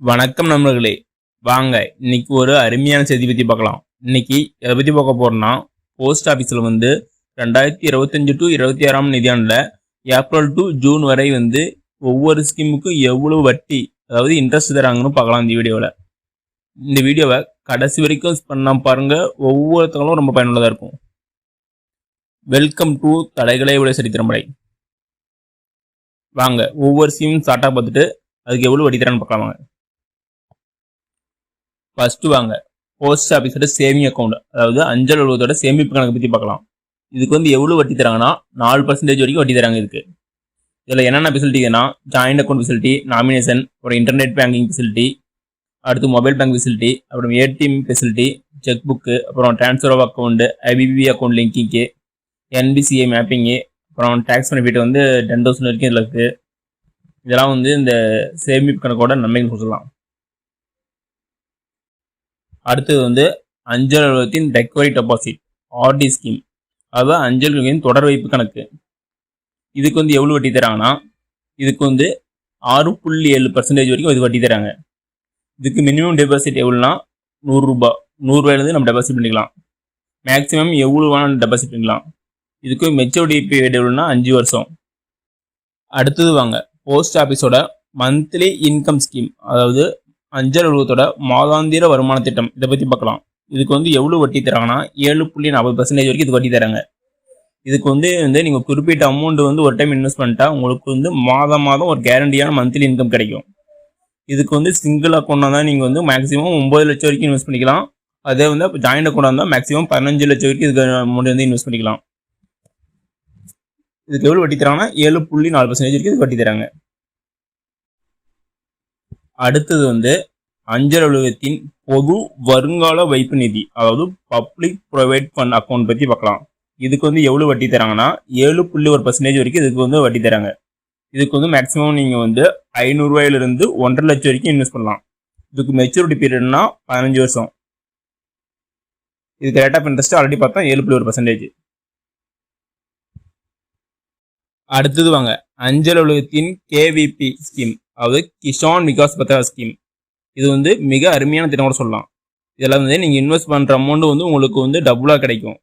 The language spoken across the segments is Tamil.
வணக்கம் நண்பர்களே, வாங்க இன்னைக்கு ஒரு அருமையான செய்தி பற்றி பார்க்கலாம். இன்னைக்கு எதை பற்றி பார்க்க போறோம்னா, போஸ்ட் ஆஃபீஸில் 2025 டு 26ஆம் நிதியாண்டில் ஏப்ரல் டு ஜூன் வரை ஒவ்வொரு ஸ்கீமுக்கும் எவ்வளவு வட்டி அதாவது இன்ட்ரெஸ்ட் தராங்கன்னு பார்க்கலாம். இந்த வீடியோவை கடைசி வரைக்கும் பண்ண பாருங்க, ஒவ்வொருத்தங்களும் ரொம்ப பயனுள்ளதாக இருக்கும். வெல்கம் டு தடைகளை விட சரித்திரமடை. வாங்க ஒவ்வொரு ஸ்கீமும் ஸ்டார்ட்டாக பார்த்துட்டு அதுக்கு எவ்வளோ வட்டி தரான்னு பார்க்கலாம். ஃபர்ஸ்ட் வாங்க போஸ்ட் ஆஃபீஸோட சேவிங் அக்கௌண்ட் அதாவது அஞ்சல் அலுவலகத்தோட சேமிப்பு கணக்கு பற்றி பார்க்கலாம். இதுக்கு எவ்வளோ வட்டி தராங்கன்னா 4% வரைக்கும் வட்டி தராங்க. இதில் என்னென்ன ஃபெசிலிட்டினா ஜாயிண்ட் அக்கௌண்ட் ஃபெசிலிட்டி, நாமினேஷன், அப்புறம் இன்டர்நெட் பேங்கிங் ஃபெசிலிட்டி, அடுத்து மொபைல் பேங்க் ஃபெசிலிட்டி, அப்புறம் ஏடிஎம் ஃபெசிலிட்டி, செக் புக்கு, அப்புறம் transfer of account, IPP account linking, NPCI mapping, அப்புறம் டேக்ஸ் பெனிஃபிட் 10,000 வரைக்கும் இதில் இருக்குது. இதெல்லாம் இந்த சேமிப்பு கணக்கோட நன்மைகள் சொல்லலாம். அடுத்தது அஞ்சல் அலுவலகத்தின் ரெக்கவரி டெபாசிட் ஆர்டி ஸ்கீம், அதாவது அஞ்சல் அலுவலகத்தின் தொடர் வைப்பு கணக்கு. இதுக்கு எவ்வளோ வட்டி தராங்கன்னா இதுக்கு 6.7% வரைக்கும் இது வட்டி தராங்க. இதுக்கு மினிமம் டெபாசிட் எவ்வளோனா 100 ரூபாய், 100 ரூபாயிலேருந்து நம்ம டெபாசிட் பண்ணிக்கலாம். மேக்ஸிமம் எவ்வளோ வேணாலும் டெபாசிட் பண்ணிக்கலாம். இதுக்கு மெச்சூரிட்டி பீரியட் எவ்வளோனா 5 வருஷம். அடுத்தது வாங்க போஸ்ட் ஆஃபீஸோட மந்த்லி இன்கம் ஸ்கீம், அதாவது அஞ்சல் அலுவலகத்தோட மாதாந்திர வருமான திட்டம், இதை பற்றி பார்க்கலாம். இதுக்கு எவ்வளோ வட்டி தராங்கன்னா 7.40% வரைக்கும் இது வட்டி தராங்க. இதுக்கு நீங்கள் குறிப்பிட்ட அமௌண்ட் ஒரு டைம் இன்வெஸ்ட் பண்ணிட்டா உங்களுக்கு மாதம் ஒரு கேரண்டியான மந்த்லி இன்கம் கிடைக்கும். இதுக்கு சிங்கிள் அக்கௌண்ட்டாக தான் நீங்கள் மேக்ஸிமம் 9 லட்சம் வரைக்கும் இன்வெஸ்ட் பண்ணிக்கலாம். அதே ஜாயிண்ட் அக்கௌண்ட்டாக இருந்தால் மேக்ஸிமம் 15 லட்சம் வரைக்கும் இதுக்கு அமௌண்ட் இன்வெஸ்ட் பண்ணிக்கலாம். இதுக்கு எவ்வளோ வட்டி தராங்கன்னா 7.4% வரைக்கும் இது வட்டி தராங்க. அடுத்தது அஞ்சல் அலுவலகத்தின் பொது வருங்கால வைப்பு நிதி, அதாவது பப்ளிக் ப்ரைவேட் ஃபண்ட் அக்கௌண்ட் பற்றி பார்க்கலாம். இதுக்கு எவ்வளோ வட்டி தராங்கன்னா 7.1% வரைக்கும் இதுக்கு வட்டி தராங்க. இதுக்கு மேக்ஸிமம் நீங்கள் 500 ரூபாயிலிருந்து 1.5 லட்சம் வரைக்கும் இன்வெஸ்ட் பண்ணலாம். இதுக்கு மெச்சூரிட்டி பீரியட்னா 15 வருஷம். இதுக்கு ரேட் ஆஃப் இன்ட்ரெஸ்ட் ஆல்ரெடி பார்த்தா 7.1%. அடுத்தது வாங்க அஞ்சல் அலுவலகத்தின் கேவிபி ஸ்கீம், அதாவது கிசான் விகாஸ் பத்ரா ஸ்கீம். இது மிக அருமையான திட்டம் கூட சொல்லலாம். இதில் நீங்கள் இன்வெஸ்ட் பண்ணுற அமௌண்ட் உங்களுக்கு டபுளாக கிடைக்கும்.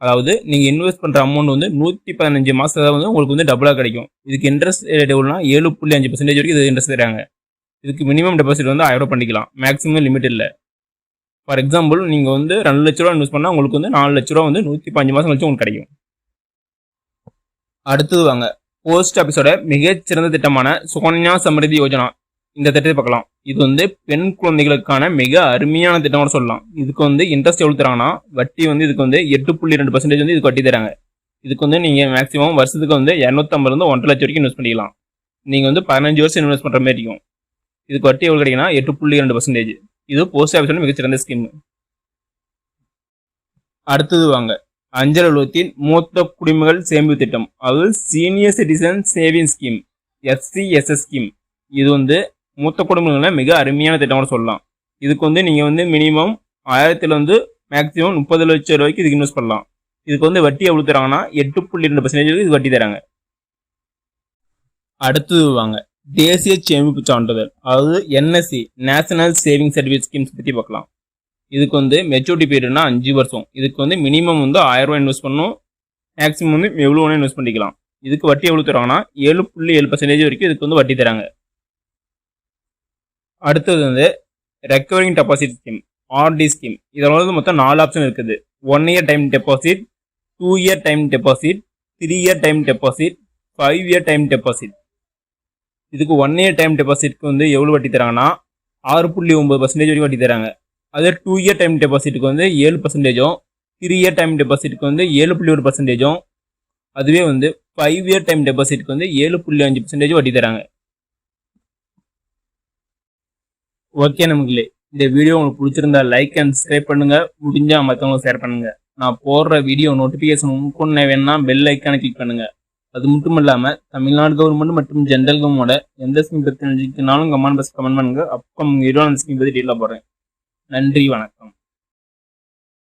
அதாவது நீங்கள் இன்வெஸ்ட் பண்ணுற அமௌண்ட் 115 மாதம் உங்களுக்கு டபுளாக கிடைக்கும். இதுக்கு இன்ட்ரெஸ்ட் ரேட் எவ்வளோனா 7.5% வரைக்கும் இது இன்ட்ரெஸ்ட் தராங்க. இதுக்கு மினிமம் டெபாசிட் 1000 ரூபா பண்ணிக்கலாம். மேக்ஸிமம் லிமிட் இல்லை. ஃபார் எக்ஸாம்பிள் நீங்கள் 2 லட்ச ரூபா இன்வெஸ்ட் பண்ணால் உங்களுக்கு 4 லட்ச ரூபா 115 மாதம் கழிச்சு உங்களுக்கு கிடைக்கும். அடுத்தது வாங்க போஸ்ட் ஆஃபீஸோட மிகச்சிறந்த திட்டமான சுகன்யா சம்ரிதி யோஜனா, இந்த திட்டத்தை பார்க்கலாம். இது பெண் குழந்தைகளுக்கான மிக அருமையான திட்டம் கூட சொல்லலாம். இதுக்கு இன்ட்ரெஸ்ட் எவ்வளோ தராங்கன்னா வட்டி இதுக்கு 8.2% இதுக்கு வட்டி தராங்க. இதுக்கு நீங்கள் மேக்ஸிமம் வருஷத்துக்கு 250 1.5 லட்சம் வரைக்கும் இன்வெஸ்ட் பண்ணிக்கலாம். நீங்கள் 15 வருஷம் இன்வெஸ்ட் பண்ணுற மாதிரி இருக்கும். இதுக்கு வட்டி எவ்வளோ கிடைக்குன்னா 8.2%. இது போஸ்ட் ஆஃபீஸோட மிகச்சிறந்த ஸ்கீம். அடுத்தது வாங்க அஞ்சல் அலுவலகத்தின் மூத்த குடிமகள் சேமிப்பு திட்டம், அதாவது senior citizen saving scheme, SCSS scheme. இது மூத்த குடும்பங்கள மிக அருமையான திட்டம் சொல்லலாம். இதுக்கு நீங்கள் மினிமம் 1000 மேக்ஸிமம் 30 லட்சம் ரூபாய்க்கு இதுக்கு இன்வெஸ்ட் பண்ணலாம். இதுக்கு வட்டி எவ்வளோ தராங்கன்னா 8.2% இது வட்டி தராங்க. அடுத்தது வாங்க தேசிய சேமிப்பு சான்றிதழ், அதாவது NSC national saving certificate schemes பற்றி பார்க்கலாம். இதுக்கு மெச்சூரிட்டி பீரியட்னா 5 வருஷம். இதுக்கு மினிமம் 1000 ரூபாய் இன்வெஸ்ட் பண்ணணும். மேக்ஸிமம் எவ்வளோ வேணும் இன்வெஸ்ட் பண்ணிக்கலாம். இதுக்கு வட்டி எவ்வளோ தராங்கன்னா 7.7% வரைக்கும் இதுக்கு வட்டி தராங்க. அடுத்தது recurring deposit scheme, RD scheme. இதோட மொத்தம் 4 ஆப்ஷன் இருக்குது. 1 year time deposit, 2 year time deposit, 3 year time deposit, 5 year time deposit. இதுக்கு 1 இயர் டைம் டெபாசிட்க்கு எவ்வளோ வட்டி தராங்கன்னா 6.9% வரைக்கும் வட்டி தராங்க. அதே 2 இயர் டைம் டெபாசிட்டுக்கு 7%, 3 இயர் டைம் டெபாசிட்டுக்கு 7.1%, அதுவே 5 இயர் டைம் டெபாசிட்டுக்கு 7.5% வட்டி தராங்க. ஓகே நமக்குள்ளே, இந்த வீடியோ உங்களுக்கு பிடிச்சிருந்தா லைக் அண்ட் சப்ஸ்கிரைப் பண்ணுங்க. முடிஞ்சா மற்றவங்களுக்கு ஷேர் பண்ணுங்க. நான் போடுற வீடியோ நோட்டிஃபிகேஷன் முன்கொண்டு வேணும்னா பெல் ஐக்கானை கிளிக் பண்ணுங்க. அது மட்டும் இல்லாமல் தமிழ்நாடு கவர்மெண்ட் மற்றும் ஜென்ரல் கவர்மெண்டோட எந்த ஸ்கீம் பற்றி தெரிஞ்சுக்கினாலும் கமெண்ட் பண்ணுங்க. அப்போ உங்கள் வீடியோ அந்த ஸ்கீம் பற்றி டீலாக போடுறேன். நன்றி, வணக்கம்.